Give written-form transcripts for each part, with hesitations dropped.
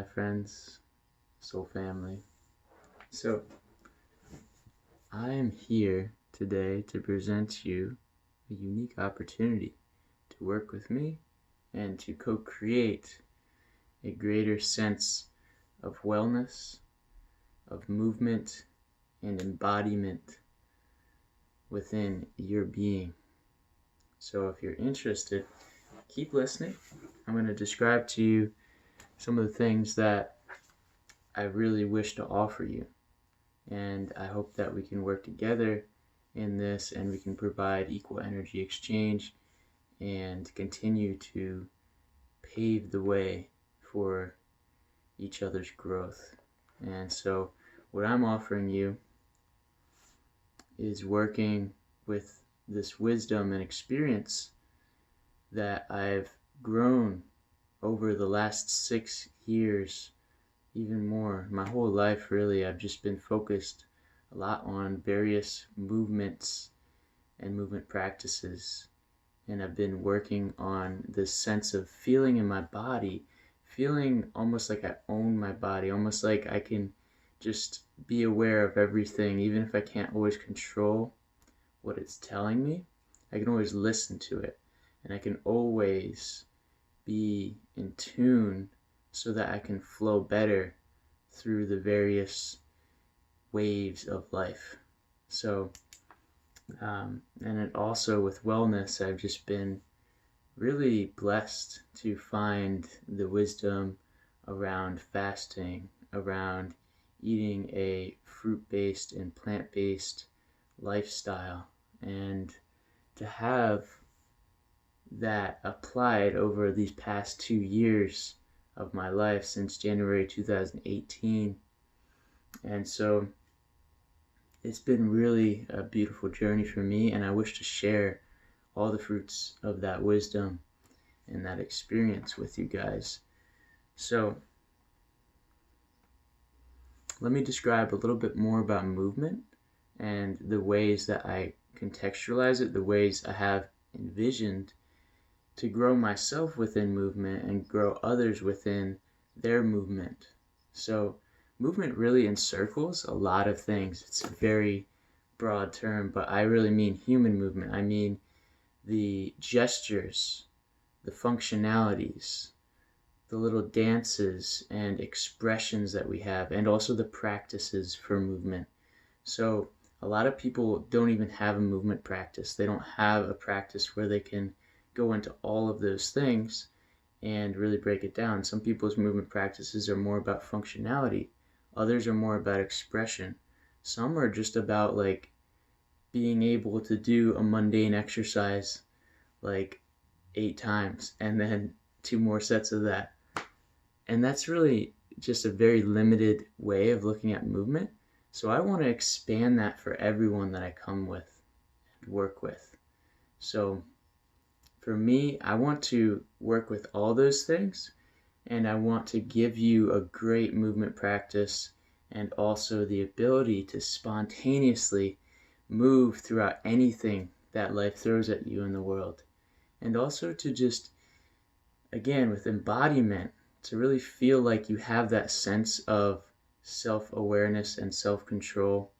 Hi friends, soul family. So I am here today to present you a unique opportunity to work with me and to co-create a greater sense of wellness, of movement, and embodiment within your being. So if you're interested, keep listening. I'm going to describe to you some of the things that I really wish to offer you. And I hope that we can work together in this and we can provide equal energy exchange and continue to pave the way for each other's growth. And so what I'm offering you is working with this wisdom and experience that I've grown over the last 6 years, even more. My whole life, really, I've just been focused a lot on various movements and movement practices. And I've been working on this sense of feeling in my body, feeling almost like I own my body, almost like I can just be aware of everything, even if I can't always control what it's telling me. I can always listen to it, and I can always be in tune so that I can flow better through the various waves of life. So, and it also with wellness, I've just been really blessed to find the wisdom around fasting, around eating a fruit-based and plant-based lifestyle, and to have that applied over these past 2 years of my life since January 2018. And so it's been really a beautiful journey for me, and I wish to share all the fruits of that wisdom and that experience with you guys. So let me describe a little bit more about movement and the ways that I contextualize it, the ways I have envisioned to grow myself within movement and grow others within their movement. So movement really encircles a lot of things. It's a very broad term, but I really mean human movement. I mean the gestures, the functionalities, the little dances and expressions that we have, and also the practices for movement. So a lot of people don't even have a movement practice. They don't have a practice where they can go into all of those things and really break it down. Some people's movement practices are more about functionality. Others are more about expression. Some are just about like being able to do a mundane exercise like 8 times and then 2 more sets of that. And that's really just a very limited way of looking at movement. So I want to expand that for everyone that I come with and work with. So for me, I want to work with all those things, and I want to give you a great movement practice and also the ability to spontaneously move throughout anything that life throws at you in the world. And also to just, again, with embodiment, to really feel like you have that sense of self-awareness and self-control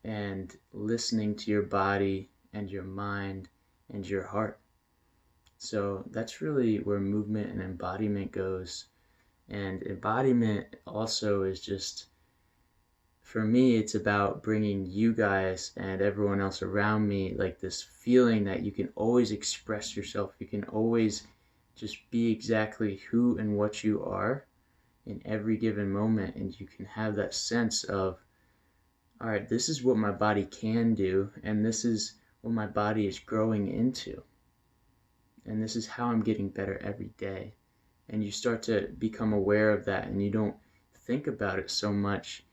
and listening to your body and your mind and your heart. So that's really where movement and embodiment goes. And embodiment also is just, for me, it's about bringing you guys and everyone else around me like this feeling that you can always express yourself. You can always just be exactly who and what you are in every given moment. And you can have that sense of, all right, this is what my body can do, and this is what my body is growing into. And this is how I'm getting better every day. And you start to become aware of that, and you don't think about it so much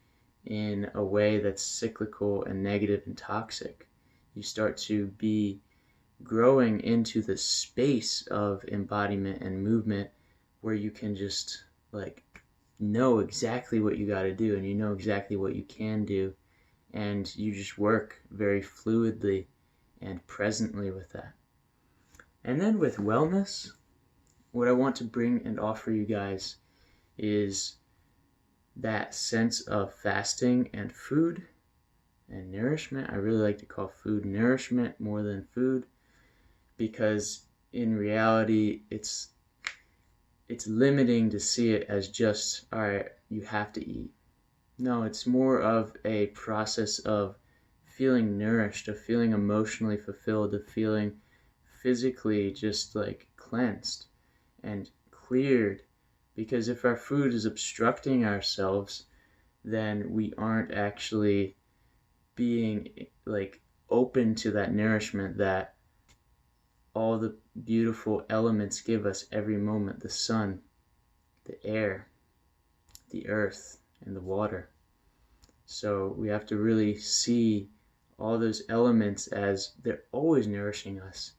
in a way that's cyclical and negative and toxic. You start to be growing into the space of embodiment and movement where you can just like know exactly what you got to do, and you know exactly what you can do, and you just work very fluidly and presently with that. And then with wellness, what I want to bring and offer you guys is that sense of fasting and food and nourishment. I really like to call food nourishment more than food, because in reality it's limiting to see it as just, all right, you have to eat. No, it's more of a process of feeling nourished, of feeling emotionally fulfilled, of feeling physically just like cleansed and cleared. Because if our food is obstructing ourselves, then we aren't actually being like open to that nourishment that all the beautiful elements give us every moment: the sun, the air, the earth, and the water. So we have to really see all those elements as they're always nourishing us.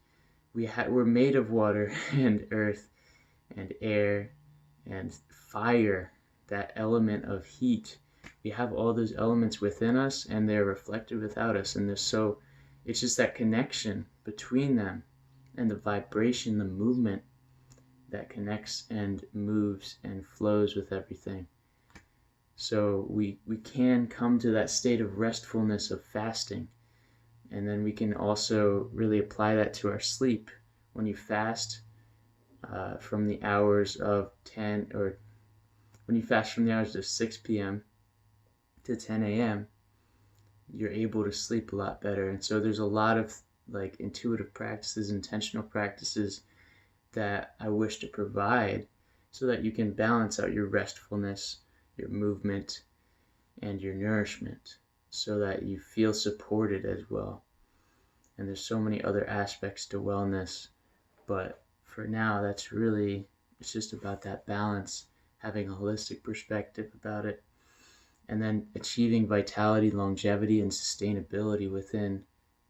We're made of water and earth and air and fire, that element of heat. We have all those elements within us, and they're reflected without us. And so it's just that connection between them and the vibration, the movement that connects and moves and flows with everything. So we can come to that state of restfulness of fasting. And then we can also really apply that to our sleep. When you fast from the hours of 10, or when you fast from the hours of 6 p.m. to 10 a.m., you're able to sleep a lot better. And so there's a lot of like intuitive practices, intentional practices that I wish to provide so that you can balance out your restfulness, your movement, and your nourishment, so that you feel supported as well. And there's so many other aspects to wellness, but for now, it's just about that balance, having a holistic perspective about it, and then achieving vitality, longevity, and sustainability within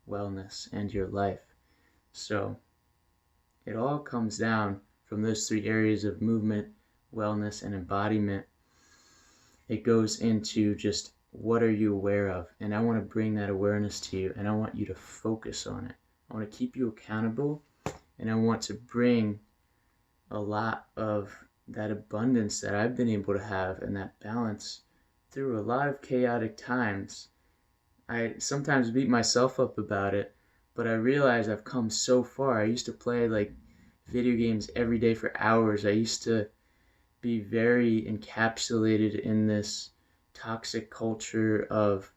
wellness and your life. So it all comes down from those three areas of movement, wellness, and embodiment. It goes into just, what are you aware of? And I want to bring that awareness to you, and I want you to focus on it. I want to keep you accountable, and I want to bring a lot of that abundance that I've been able to have, and that balance through a lot of chaotic times. I sometimes beat myself up about it, but I realize I've come so far. I used to play like video games every day for hours. I used to be very encapsulated in this toxic culture of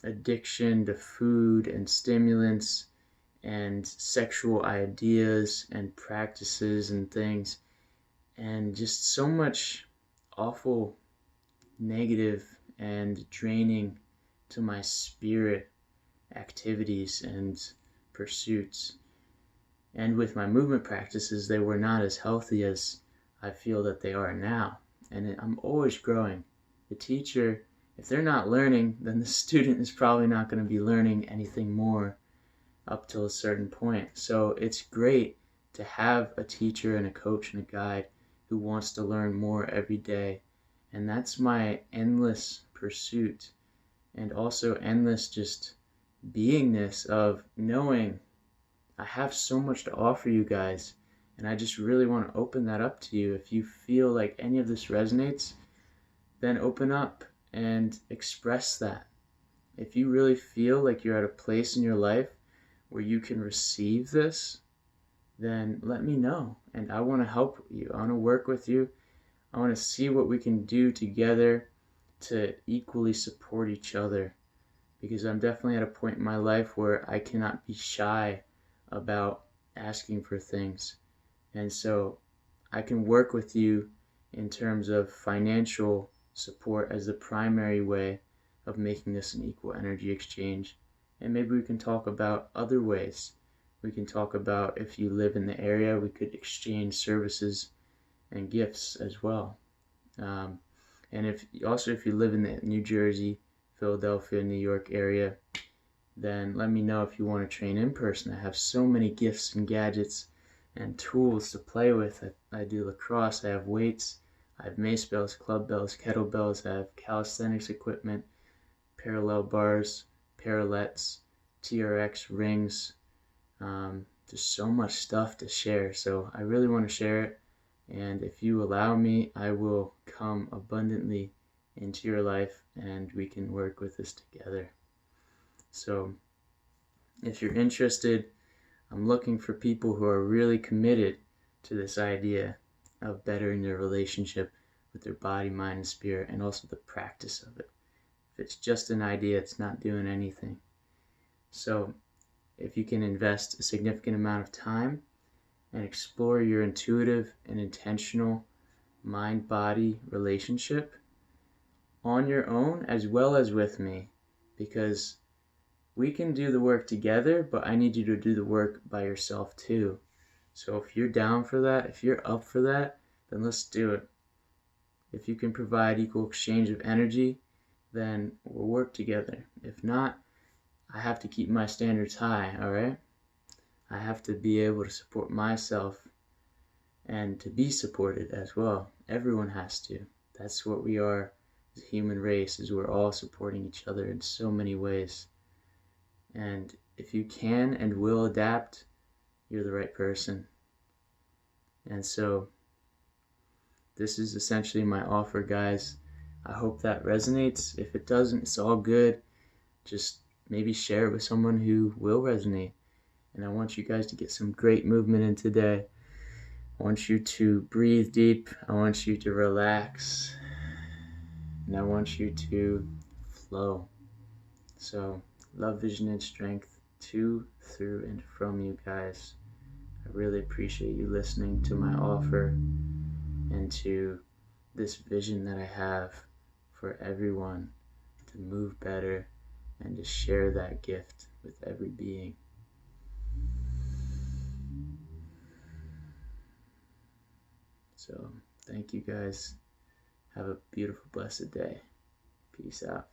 addiction to food and stimulants and sexual ideas and practices and things, and just so much awful, negative, and draining to my spirit activities and pursuits. And with my movement practices, they were not as healthy as I feel that they are now. And I'm always growing. The teacher, if they're not learning, then the student is probably not going to be learning anything more up till a certain point. So it's great to have a teacher and a coach and a guide who wants to learn more every day. And that's my endless pursuit, and also endless just beingness of knowing I have so much to offer you guys. And I just really want to open that up to you. If you feel like any of this resonates, then open up and express that. If you really feel like you're at a place in your life where you can receive this, then let me know. And I want to help you. I want to work with you. I want to see what we can do together to equally support each other. Because I'm definitely at a point in my life where I cannot be shy about asking for things. And so I can work with you in terms of financial support as the primary way of making this an equal energy exchange. And maybe we can talk about other ways. We can talk about, if you live in the area, we could exchange services and gifts as well. And if you live in the New Jersey, Philadelphia, New York area, then let me know if you want to train in person. I have so many gifts and gadgets and tools to play with. I do lacrosse, I have weights, I have mace bells, club bells, kettlebells, I have calisthenics equipment, parallel bars, parallettes, TRX rings. There's so much stuff to share, so I really want to share it. And if you allow me, I will come abundantly into your life, and we can work with this together. So if you're interested, I'm looking for people who are really committed to this idea of bettering their relationship with their body, mind, and spirit, and also the practice of it. If it's just an idea, it's not doing anything. So if you can invest a significant amount of time and explore your intuitive and intentional mind-body relationship on your own as well as with me, because we can do the work together, but I need you to do the work by yourself too. So if you're down for that, if you're up for that, then let's do it. If you can provide equal exchange of energy, then we'll work together. If not, I have to keep my standards high, all right? I have to be able to support myself and to be supported as well. Everyone has to. That's what we are as a human race, is we're all supporting each other in so many ways. And if you can and will adapt, you're the right person. And so this is essentially my offer, guys. I hope that resonates. If it doesn't, it's all good. Just maybe share it with someone who will resonate. And I want you guys to get some great movement in today. I want you to breathe deep. I want you to relax. And I want you to flow. So, love, vision, and strength to, through, and from you guys. I really appreciate you listening to my offer and to this vision that I have for everyone to move better and to share that gift with every being. So, thank you guys. Have a beautiful, blessed day. Peace out.